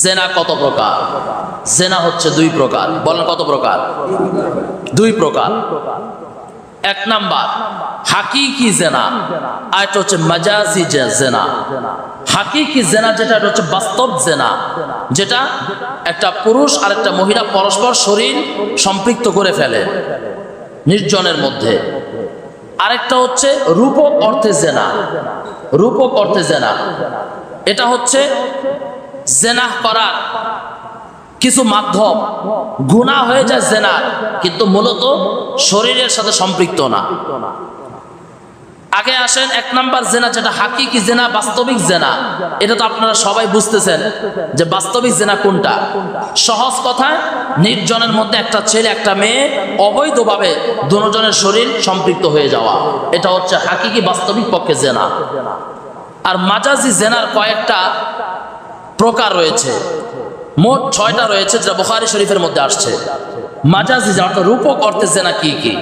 জেনা কত প্রকার? জেনা হচ্ছে দুই প্রকার। বলেন কত প্রকার? দুই প্রকার। এক নাম্বার হাকিকি জেনা, আর এটা হচ্ছে মাজাজি জেনা। হাকিকি জেনা যেটা হচ্ছে বাস্তব জেনা, যেটা একটা পুরুষ আর একটা মহিলা পরস্পর শরীর সম্পৃক্ত করে ফেলে নির্জনের মধ্যে। আরেকটা হচ্ছে রূপক অর্থে জেনা। রূপক অর্থে জেনা এটা হচ্ছে জেনা করার কিছু মাধ্যম, গুনাহ হয়ে যায় জেনা, কিন্তু মূলত শরীরের সাথে সম্পৃক্ত না। আগে আসেন এক নাম্বার জেনা, যেটা হাকিকি জেনা, বাস্তবিক জেনা। এটা তো আপনারা সবাই বুঝতেছেন যে বাস্তবিক জেনা কোনটা। সহজ কথায় নির্জনের মধ্যে একটা ছেলে একটা মেয়ে অবৈধভাবে দুজনের শরীর সম্পৃক্ত হয়ে যাওয়া, এটা হচ্ছে হাকিকি বাস্তবিক পক্ষে জেনা। আর মাজাজি জেনার কয়েকটা প্রকার রয়েছে, মোট 6টা রয়েছে, যেটা বুখারী শরীফের মধ্যে আসছে। মাজাজি জেনা অর্থাৎ রূপক অর্থে জেনা কি কি?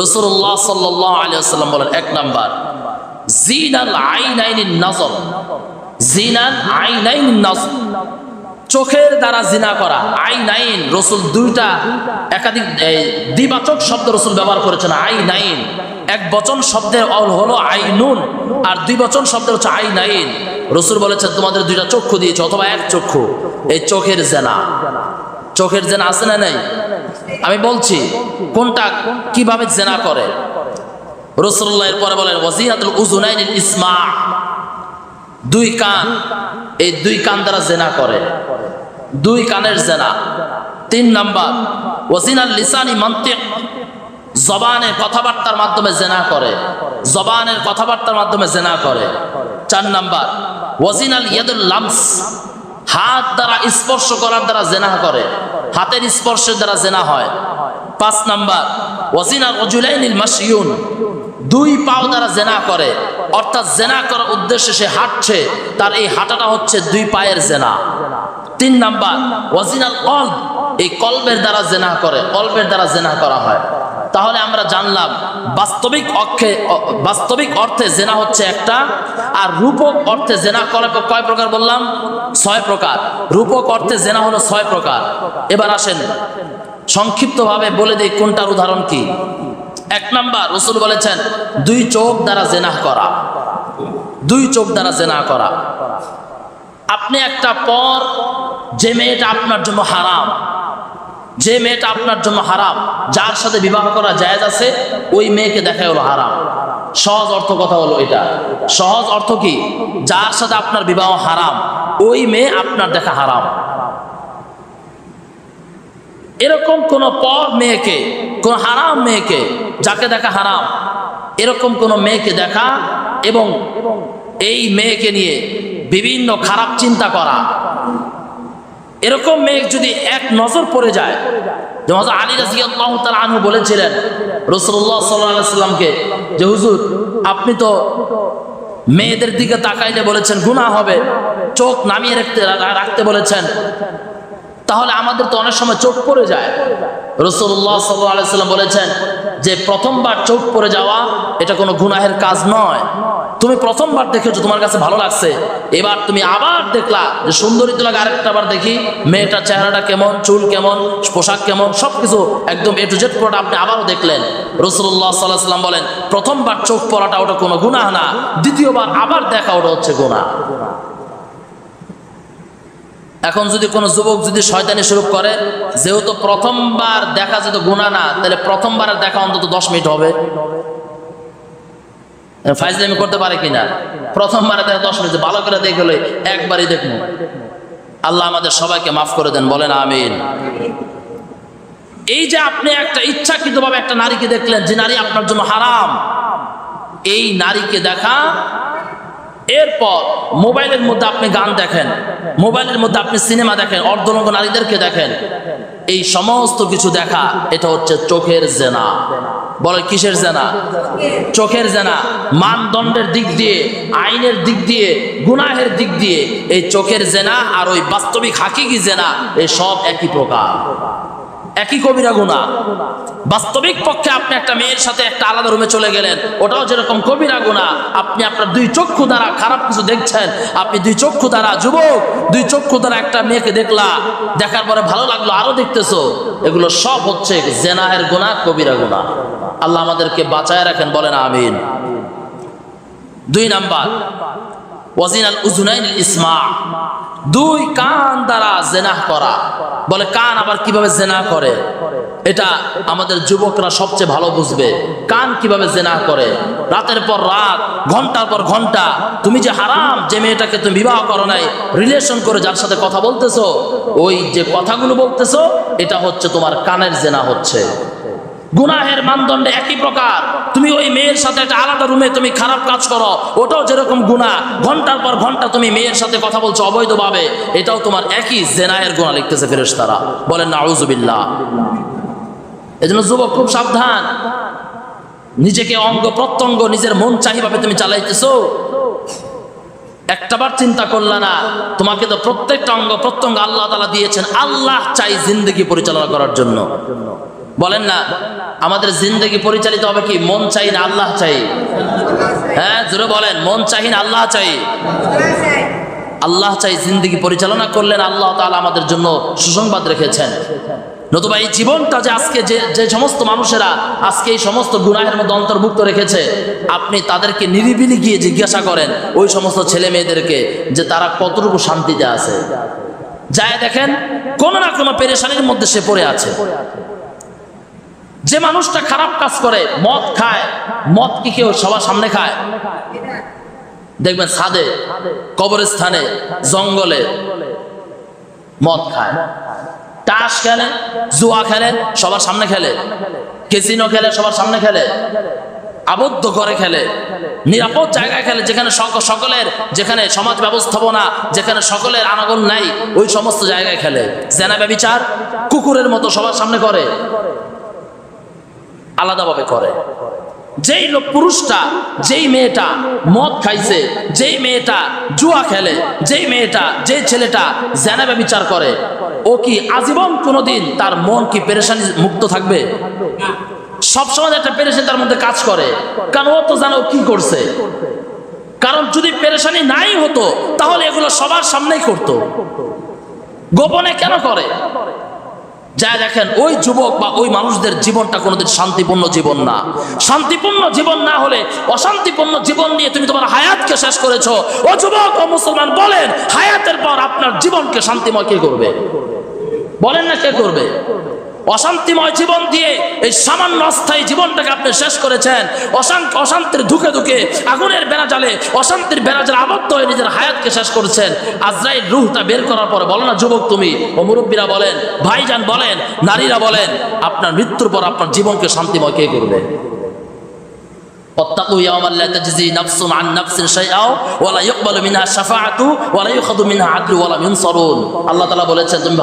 রাসূলুল্লাহ সাল্লাল্লাহু আলাইহি ওয়াসাল্লাম বলেন, এক নাম্বার জিনাল আইনাইনিন নাজর। জিনাল আইনাইনিন নাজর, চোখের দ্বারা জিনা করা। আইনাইন, রাসূল দুইটা একাধিক দ্বিবাচক শব্দ রাসূল ব্যবহার করেছেন। আইনাইন এক বচন শব্দের হলো আইনুন, আর দুই বচন শব্দের হচ্ছে আইনাইন। রাসূল বলেছেন তোমাদের দুইটা চক্ষু দিয়েছে, অথবা এক চক্ষু। এই চোখের জেনা, চোখের জেনা আছে না নাই? আমি বলছি কোনটা, কিভাবে জেনা করে। রাসূলুল্লাহ এরপরে বলেন ওয়াজিনাতুল উযুনাইনিল ইসমা, দুই কান, এই দুই কান দ্বারা জেনা করে, দুই কানের জেনা। 3 নাম্বার ওয়াজিনাল লিসানি মানতিক, জবানের কথাবার্তার মাধ্যমে জেনা করে, জবানের কথাবার্তার মাধ্যমে জেনা করে। 4 নাম্বার ওয়াজিনাল ইয়াদুল লামস, হাত দ্বারা স্পর্শ করার দ্বারা জেনা করে, হাতের স্পর্শের দ্বারা জেনা হয়। 5 নাম্বার ওয়াজিনাল রাজুলাইনিল মাশিয়ুন, দুই পাও দ্বারা জেনা করে, অর্থাৎ জেনা করার উদ্দেশ্যে সে হাঁটছে, তার এই হাঁটাটা হচ্ছে দুই পায়ের জেনা। 3 নাম্বার ওয়াজিনাল কলব, এই কলবের দ্বারা জেনা করে, কলবের দ্বারা জেনা করা হয়। তাহলে আমরা জানলাম বাস্তবিক অর্থে জেনা হচ্ছে একটা, আর রূপক অর্থে জেনা করে কয় প্রকার বললাম? 6 প্রকার। রূপক অর্থে জেনা হলো 6 প্রকার। এবার আসেন সংক্ষিপ্তভাবে বলে দেই কোনটার উদাহরণ কি। 1 নাম্বার রাসূল বলেছেন দুই চোখ দ্বারা জেনা করা, দুই চোখ দ্বারা জেনা করা। আপনি একটা পর, যে মেয়েটা আপনার জন্য হারাম, যে মেয়েটা আপনার জন্য হারাম, যার সাথে বিবাহ করা জায়েজ আছে, ওই মেয়েকে দেখা হলো হারাম। সহজ অর্থ কথা হলো এটা। সহজ অর্থ কি? যার সাথে আপনার বিবাহ হারাম, ওই মেয়ে আপনার দেখা হারাম। এরকম কোন পর মেয়েকে, কোন হারাম মেয়েকে, যাকে দেখা হারাম, এরকম কোন মেয়েকে দেখা এবং এই মেয়েকে নিয়ে বিভিন্ন খারাপ চিন্তা করা, এরকম মেয়ে যদি এক নজর পড়ে যায়, যেমন আলী রাদিয়াল্লাহু তাআলা আনহু বলেছিলেন রাসূলুল্লাহ সাল্লাল্লাহু আলাইহি ওয়াসাল্লামকে যে হুজুর আপনি তো মেয়েদের দিকে তাকাইলে বলেছেন গুনাহ হবে, চোখ নামিয়ে রাখতে বলেছেন, তাহলে আমাদের তো অনেক সময় চোখ পড়ে যায়। রাসূলুল্লাহ সাল্লাল্লাহু আলাইহি ওয়াসাল্লাম বলেছেন যে প্রথমবার চোখ পড়ে যাওয়া এটা কোনো গুনাহের কাজ নয়। তুমি প্রথমবার দেখেছো, তোমার কাছে ভালো লাগছে, এবার তুমি আবার দেখলা যে সুন্দরী তো লাগে, আরেকটা বার দেখি মেয়েটার চেহারাটা কেমন, চুল কেমন, পোশাক কেমন, সবকিছু একদম A to Z পুরোটা আপনি আবারও দেখলেন। রাসূলুল্লাহ সাল্লাল্লাহু আলাইহি ওয়াসাল্লাম বলেন প্রথমবার চোখ পড়াটা ওটা কোনো গুনাহ না, দ্বিতীয়বার আবার দেখা ওটা হচ্ছে গুনাহ। এখন যদি কোনো যুবক যদি শয়তানি শুরু করে, যেহেতু প্রথমবার দেখা যেত গুনাহ না, তাহলে প্রথমবারের দেখা অন্তত 10 মিনিট হবে। ফাইজলামি করতে পারে কিনা? প্রথমবারে দেখা 10 মিনিট, ভালো করে দেখলে একবারই দেখবো। আল্লাহ আমাদের সবাইকে মাফ করে দেন, বলেন আমিন। এই যে আপনি একটা ইচ্ছাকৃতভাবে একটা নারীকে দেখলেন যে নারী আপনার জন্য হারাম, এই নারীকে দেখা, এরপর মোবাইলের মধ্যে আপনি গান দেখেন, মোবাইলের মধ্যে আপনি সিনেমা দেখেন, অর্ধনগ্ন নারীদেরকে দেখেন, এই সমস্ত কিছু দেখা এটা হচ্ছে চোখের জেনা। বলে কিসের জেনা? চোখের জেনা। মানদণ্ডের দিক দিয়ে, আইনের দিক দিয়ে, গুনাহের দিক দিয়ে এই চোখের জেনা আর ওই বাস্তবিক হাকিকি জেনা এই সব একই প্রকার। একই কবিরা গুনাহ। বাস্তবিক পক্ষে আপনি একটা মেয়ের সাথে একটা আলাদা রুমে চলে গেলেন, ওটাও যেরকম কবিরা গুনাহ। আপনি আপনার দুই চক্ষু দ্বারা খারাপ কিছু দেখছেন, আপনি দুই চক্ষু দ্বারা, যুবক দুই চক্ষু দ্বারা একটা মেয়েকে দেখলা, দেখার পরে ভালো লাগলো, আরো দেখতেছো, এগুলো সব হচ্ছে জেনাহের গুনাহ, কবিরা গুনাহ। আল্লাহ আমাদেরকে বাঁচায় রাখেন, বলেন আমিন। 2 নাম্বার, ওয়াজিনাল উযুনাইনিল ইসমা, দুই কান দ্বারা জেনাহ করা। বলে কান আবার কিভাবে জেনাহ করে? এটা আমাদের যুবকরা সবচেয়ে ভালো বুঝবে, কান কিভাবে জেনাহ করে। রাতের পর রাত, ঘন্টার পর ঘন্টা, তুমি যে হারাম, যে মেয়েটাকে তুমি বিবাহ করো নাই, রিলেশন করে যার সাথে কথা বলতেছো, ওই যে কথাগুলো বলতেছো, এটা হচ্ছে তোমার কানের জেনাহ হচ্ছে। গুনাহের মানদণ্ডে একই প্রকার। তুমি ওই মেয়ের সাথে একটা আলাদা রুমে তুমি খারাপ কাজ করো, ওটাও যেরকম গুনাহ। ঘন্টার পর ঘন্টা তুমি মেয়ের সাথে কথা বলছো অবৈধভাবে, এটাও তোমার একই জেনাহের গুনাহ লিখতেছে ফেরেশতারা। বলেন নাউযুবিল্লাহ। এজন্য যুবক খুব সাবধান, নিজেকে অঙ্গ প্রত্যঙ্গ নিজের মন চাহিভাবে তুমি চালাইতেছো, একটাবার চিন্তা করলা না, তোমাকে তো প্রত্যেকটা অঙ্গ প্রত্যঙ্গ আল্লাহ তাআলা দিয়েছেন, আল্লাহ চাই জিন্দেগি পরিচালনা করার জন্য। বলেন না, আমাদের জিন্দেগি পরিচালিত হবে কি মন চাই না আল্লাহ চাই? হ্যাঁ, জোরে বলেন, মন চাই না আল্লাহ চাই? আল্লাহ চাই জিন্দেগি পরিচালনা করলেন আল্লাহ তাআলা আমাদের জন্য সুসংবাদ রেখেছেন। নতুবা এই জীবনটা যে আজকে যে সমস্ত মানুষেরা আজকে এই সমস্ত গুনাহের মধ্যে অন্তর্ভুক্ত রেখেছে, আপনি তাদেরকে নিরিবিলি গিয়ে জিজ্ঞাসা করেন ওই সমস্ত ছেলে মেয়েদেরকে যে তারা কতটুকু শান্তিতে আছে। যায় দেখেন কোনো না কোনো পেরেশানির মধ্যে সে পড়ে আছে। যে মানুষটা খারাপ কাজ করে, মদ খায়, মদ কি কেউ সবার সামনে খায়? দেখবেন ছাদে, কবরস্থানে, জঙ্গলে মদ খায়। তাস খেলে, জুয়া খেলে, সবার সামনে খেলে। ক্যাসিনো খেলে, সবার সামনে খেলে। আবদ্ধ করে খেলে, নিরাপদ জায়গায় খেলে, যেখানে সকলের, যেখানে সমাজ ব্যবস্থাপনা, যেখানে সকলের আনাগোন নাই, ওই সমস্ত জায়গায় খেলে। জেনা ব্যভিচার কুকুরের মতো সবার সামনে করে, আলাদাভাবে করে। যেই লোক পুরুষটা, যেই মেয়েটা মদ খাইছে, যেই মেয়েটা জুয়া খেলে, যেই মেয়েটা, যেই ছেলেটা জেনা ব্যভিচার করে, ও কি আজীবন কোনোদিন তার মন কি পেরেশানি মুক্ত থাকবে? সবসময় একটা পেরেশানি তার মধ্যে কাজ করে, কারণ ও তো জানো কি করছে। কারণ যদি পেরেশানি নাই হতো তাহলে এগুলো সবার সামনেই করতো, গোপনে কেন করে? যা দেখেন ওই যুবক বা ওই মানুষদের জীবনটা কোনোদিন শান্তিপূর্ণ জীবন না। শান্তিপূর্ণ জীবন না হলে অশান্তিপূর্ণ জীবন নিয়ে তুমি তোমার হায়াতকে শেষ করেছো। ও যুবক, ও মুসলমান, বলেন হায়াতের পর আপনার জীবনকে শান্তিময় কে করবে? বলেন না, কে করবে? অশান্তিময় জীবন দিয়ে এই সামান্য অস্থায়ী জীবনটাকে আপনি শেষ করেছেন। অশান্তির ধুকে ধুকে, আগুনের বেড়াজালে, অশান্তির বেড়াজালে আবদ্ধ হয়ে নিজের হায়াতকে শেষ করেছেন। আজরাইল রূহটা বের করার পরে বলো না যুবক তুমি, ও মুরব্বীরা বলেন, ভাইজান বলেন, নারীরা বলেন, আপনার মৃত্যুর পর আপনার জীবনকে শান্তিময় কে করবে? ওয়াত্তাকু ইয়াওমান লা তাজজি নাফসুন আন নাফসিন শাইআ ওয়া লা ইউকবালু মিনহা শাফাআতু ওয়া লা ইউখাযু মিনহা আদলু ওয়া লা ইউনসারুন। আল্লাহ তাআলা বলেছেন, তুমি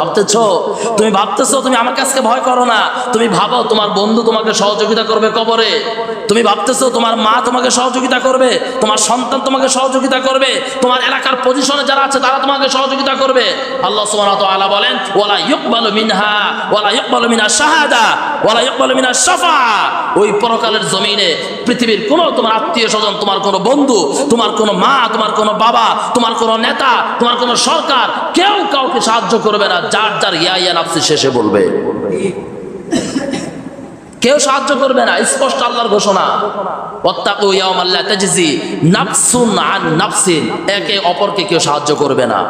ভাবতেছো তুমি আমার কাছে ভয় করো না। তুমি ভাবো তোমার বন্ধু তোমাকে সহযোগিতা করবে কবরে। তুমি ভাবতেছো তোমার মা তোমাকে সহযোগিতা করবে, তোমার সন্তান তোমাকে সহযোগিতা করবে, তোমার এলাকার পজিশনে যারা আছে তারা তোমাকে সহযোগিতা করবে। আল্লাহ সুবহানাহু ওয়া তাআলা বলেন, ওয়া লা ইউকবালু মিনহা ওয়া লা ইউকবালু মিনহা শাহাদা ওয়া লা ইউকবালু মিনহা শাফাআ। ওই পরকালের জমিনে পৃথিবীর কোনো তোমার আত্মীয় স্বজন, তোমার কোনো বন্ধু, তোমার কোনো মা, তোমার কোনো বাবা, তোমার কোনো নেতা, তোমার কোনো সরকার, কেউ কাউকে সাহায্য করবে না। যার যার ইয়া ইয়া নাফসি শেষে বলবে, কেউ সাহায্য করবে না। স্পষ্ট আল্লাহর ঘোষণা, ওয়াত্তাকু ইয়াওমান লা তাজজি নাফসুন আন নাফসিন। একে অপরকে কেউ সাহায্য করবে না।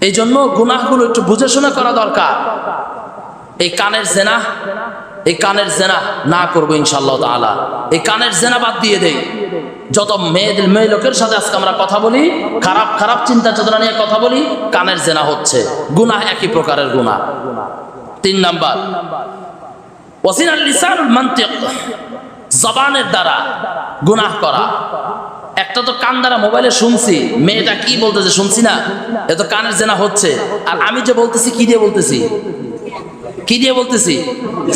এই জন্য গুনাহগুলো একটু বুঝে শুনে করা দরকার। এই কানের জেনা, এই কানের জেনা না করবো ইনশাআল্লাহ তাআলা। এই কানের জেনা বাদ দিয়ে দেই। যত মেয়ে লোকের সাথে আজকে আমরা কথা বলি, খারাপ খারাপ চিন্তা চেতনা নিয়ে কথা বলি, কানের জেনা হচ্ছে। গুনাহ একই প্রকারের গুনাহ। 3 নাম্বার, ওয়াসিনাল লিসানুল মানতিক, জবানের দ্বারা গুনাহ করা। একটা তো কান দ্বারা মোবাইলে শুনছি, মেয়েটা কি বলতেছে শুনছি না, এ তো কানের জেনা হচ্ছে। আর আমি যে বলতেছি কি দিয়ে বলতেছি? কি দিয়ে বলতেছি?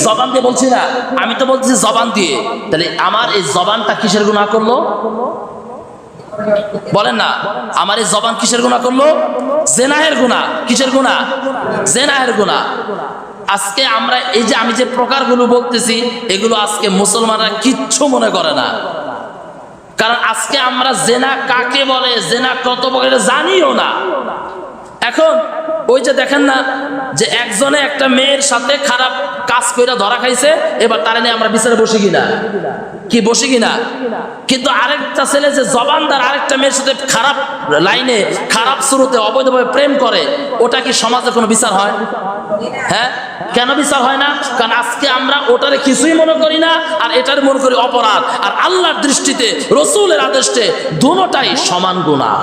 জবান দিয়ে বলছি না, আমি তো বলতেছি জবান দিয়ে। তাহলে আমার এই জবানটা কিসের গুনাহ করলো? বলেন না, আমার এই জবান কিসের গুনাহ করলো? জেনাহের গুনাহ। কিসের গুনাহ? জেনাহের গুনাহ। আজকে আমরা এই যে আমি যে প্রকারগুলো বলতেছি এগুলো আজকে মুসলমানরা কিচ্ছু মনে করে না, কারণ আজকে আমরা জেনা কাকে বলে, জেনা কত প্রকার জানিও না। এখন ওই যে দেখেন না যে একজনে একটা মেয়ের সাথে খারাপ কাজ করে ধরা খাইছে, এবার তারা নিয়ে আমরা বিচারে বসি কিনা, কি বসি কিনা। কিন্তু আরেকটা ছেলে যে জবানদার আরেকটা মেয়ের সাথে খারাপ লাইনে খারাপ শুরুতে অবৈধভাবে প্রেম করে, ওটা কি সমাজে কোনো বিচার হয়? হ্যাঁ, কেন বিচার হয় না? কারণ আজকে আমরা ওটারে কিছুই মনে করি না, আর এটার মনে করি অপরাধ। আর আল্লাহর দৃষ্টিতে, রসুলের আদেশে দুটোটাই সমান গুনাহ,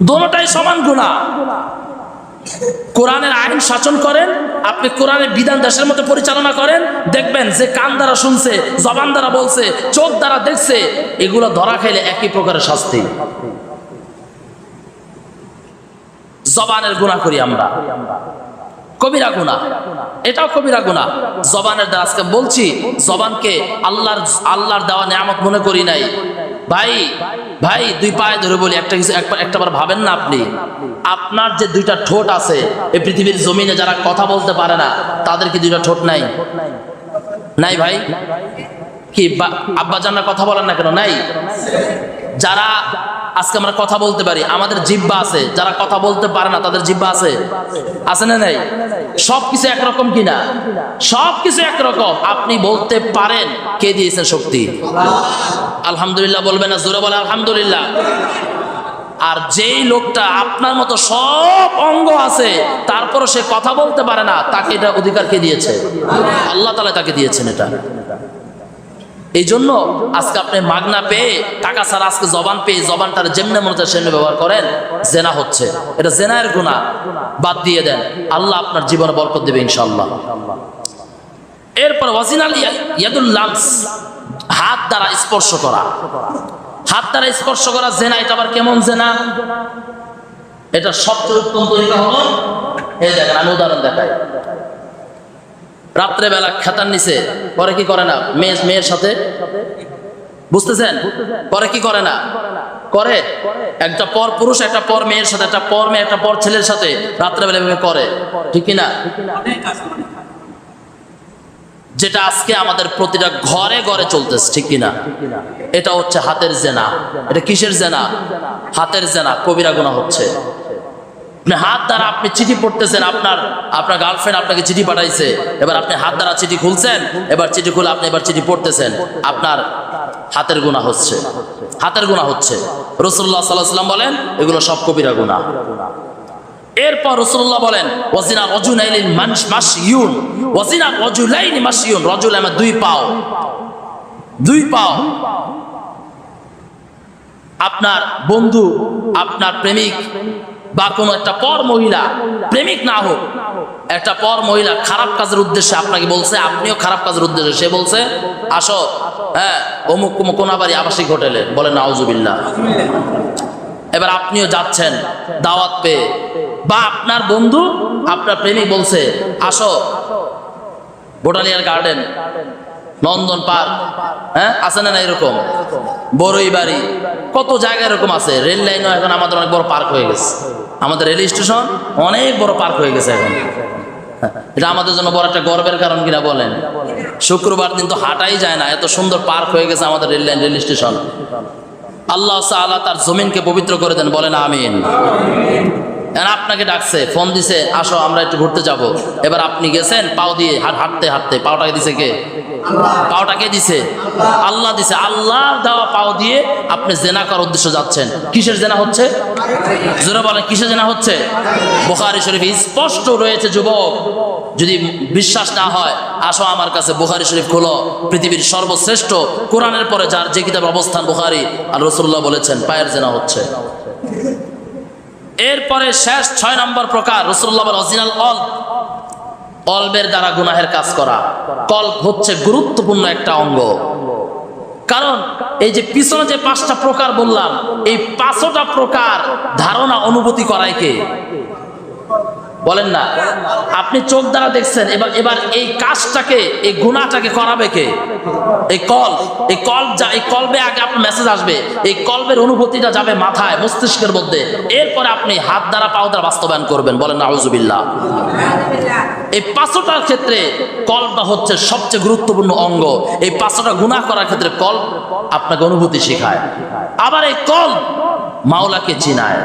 দুটোটাই সমান গুনাহ। কোরআনের আইন শাসন করেন, আপনি কোরআনের বিধান দেশের মধ্যে পরিচালনা করেন, দেখবেন যে কান দ্বারা শুনছে, জবান দ্বারা বলছে, চোখ দ্বারা দেখছে, এগুলো ধরা খাইলে একই প্রকারের শাস্তি। জবানের গুনাহ করি আমরা, কবিরা গুনাহ, এটাও কবিরা গুনাহ। জবানের দ্বারা আজকে বলছি, জবানকে আল্লাহর দেওয়া নিয়ামত মনে করি নাই। ভাই ভাই দুই পায়ে ধরে বলি, একটা কিছু একটাবার ভাবেন না আপনি, আপনার যে দুইটা ঠোঁট আছে, এই পৃথিবীর জমিনে যারা কথা বলতে পারে না তাদের কি দুইটা ঠোঁট নাই? নাই ভাই, কি আব্বা জান্নার কথা বলেন না কেন? নাই। যারা আজকে আমরা কথা বলতে পারি, আমাদের জিহ্বা আছে, যারা কথা বলতে পারে না তাদের জিহ্বা আছে, আছে না নাই? সবকিছু একরকম কিনা? সবকিছু একরকম। আপনি বলতে পারেন, কে দিয়েছেন শক্তি? আলহামদুলিল্লাহ বলবেন না? জোরে বলে আলহামদুলিল্লাহ। আর যেই লোকটা আপনার মতো সব অঙ্গ আছে তারপরে সে কথা বলতে পারে না, তাকে এটা অধিকার কে দিয়েছে? আল্লাহ তাআলা তাকে দিয়েছেন এটা। এই জন্য আজকে আপনি মাগনা পেয়ে, টাকা ছাড়া আজকে জবান পেয়ে, জবানটার যেমনে মনে হয় সেমনে ব্যবহার করেন, জেনা হচ্ছে। এটা জেনার গুনাহ, বাদ দিয়ে দেন, আল্লাহ আপনার জীবনে বরকত দেবে ইনশাআল্লাহ। এরপর ওয়াজিনাল ইয়াদুল লামস, হাত দ্বারা স্পর্শ করা। হাত দ্বারা স্পর্শ করা জেনা। এটা আবার কেমন জেনা? এটা সবচেয়ে উত্তম তরিকা হলো, এই দেখেন আমি উদাহরণ দেখাই। রাত্রেবেলা খেতার নিচে পরে কি করে না মেয়ের সাথে, বুঝতেছেন? পরে কি করে না করে, একটা পর পুরুষ একটা পর মেয়ের সাথে, একটা পর মেয়ে একটা পর ছেলের সাথে রাত্রেবেলা করে, ঠিক কিনা? যেটা আজকে আমাদের প্রতিটা ঘরে ঘরে চলতেছে, ঠিক কিনা? এটা হচ্ছে হাতের জেনা। এটা কিসের জেনা? হাতের জেনা, কবিরা গুনাহ হচ্ছে। হাত দ্বারা আপনি চিঠি পড়তেছেন, আপনার গার্লফ্রেন্ড আপনাকে চিঠি পাঠাইছে, এবার আপনি হাত দ্বারা চিঠি খুলছেন, এবার চিঠি খুলে আপনি এবার চিঠি পড়তেছেন, আপনার হাতের গুনাহ হচ্ছে, হাতের গুনাহ হচ্ছে। রাসূলুল্লাহ সাল্লাল্লাহু আলাইহি ওয়াসাল্লাম বলেন এগুলো সব কবিরা গুনাহ। এরপর রাসূলুল্লাহ বলেন ওয়াজিনা রাজুলাইনি মাশইউন, ওয়াজিনা রাজুলাইনি মাশইউন, রাজুল মানে দুই পাও, দুই পাও। আপনার বন্ধু, আপনার প্রেমিক বা কোনো একটা পর মহিলা, প্রেমিক না হোক, একটা পর মহিলা খারাপ কাজের উদ্দেশ্যে আপনাকে বলছে, আপনিও খারাপ কাজের উদ্দেশ্যে, সে বলছে আসো হ্যাঁ অমুক কোনাবাড়ি আবাসিক হোটেলে, বলেন নাউজুবিল্লাহ। এবার আপনিও যাচ্ছেন দাওয়াত পেয়ে, বা আপনার বন্ধু আপনার প্রেমিক বলছে আসো বোটানিক্যাল গার্ডেন, নন্দন পার্ক, হ্যাঁ আছে না এরকম, বড়ই বাড়ি, কত জায়গা এরকম আছে। রেল লাইনও এখন আমাদের অনেক বড় পার্ক হয়ে গেছে, আমাদের রেল স্টেশন অনেক বড় পার্ক হয়ে গেছে এখন। এটা আমাদের জন্য বড় একটা গর্বের কারণ কিনা বলেন? শুক্রবার দিন তো হাঁটাই যায় না, এত সুন্দর পার্ক হয়ে গেছে আমাদের রেল লাইন, রেল স্টেশন। আল্লাহ তাআলা তার জমিনকে পবিত্র করে দেন, বলেন আমিন। আপনাকে ডাকছে, ফোন দিছে আসো আমরা একটু ঘুরতে যাব। এবার আপনি গেছেন পাও দিয়ে, হাঁটতে হাঁটতে। পাওটাকে দিছে কে? পাওটাকে দিছে আল্লাহ দিছে। আল্লাহর দেওয়া পাও দিয়ে আপনি জেনা করার উদ্দেশ্যে যাচ্ছেন। কিসের জেনা হচ্ছে? জোরে বলেন কিসের জেনা হচ্ছে? বুখারী শরীফে স্পষ্ট রয়েছে, যুবক যদি বিশ্বাস না হয় আসো আমার কাছে, বুখারী শরীফ খোলো, পৃথিবীর সর্বশ্রেষ্ঠ কোরআনের পরে যার যে কিতাব অবস্থান বুখারী, আর রাসূলুল্লাহ বলেছেন পায়ের জেনা হচ্ছে। এরপরে শেষ 6 নম্বর প্রকার রাসূলুল্লাহ বলেন অরিজিনাল অল্পের দ্বারা গুনাহের কাজ করা। কল্প হচ্ছে গুরুত্বপূর্ণ একটা অঙ্গ, কারণ এই যে পিছনে যে 5টা প্রকার বললাম, এই 5টা প্রকার ধারণা অনুভূতি করায় কে? বলেন না? আপনি চোখ দ্বারা দেখছেন, এবার এবার এই কাজটাকে, এই গুনাহটাকে করাবে কে? এই কলবে আগে আপনার মেসেজ আসবে, এই কলবের অনুভূতিটা যাবে মাথায়, মস্তিষ্কের মধ্যে, এরপরে আপনি হাত দ্বারা পাও দ্বারা বাস্তবায়ন করবেন। বলেন নাউজুবিল্লাহ। এই পাঁচটার ক্ষেত্রে কলবটা হচ্ছে সবচেয়ে গুরুত্বপূর্ণ অঙ্গ। এই পাঁচটা গুনাহ করার ক্ষেত্রে কলব আপনাকে অনুভূতি শেখায়। আবার এই কলব মাওলাকে চিনায়।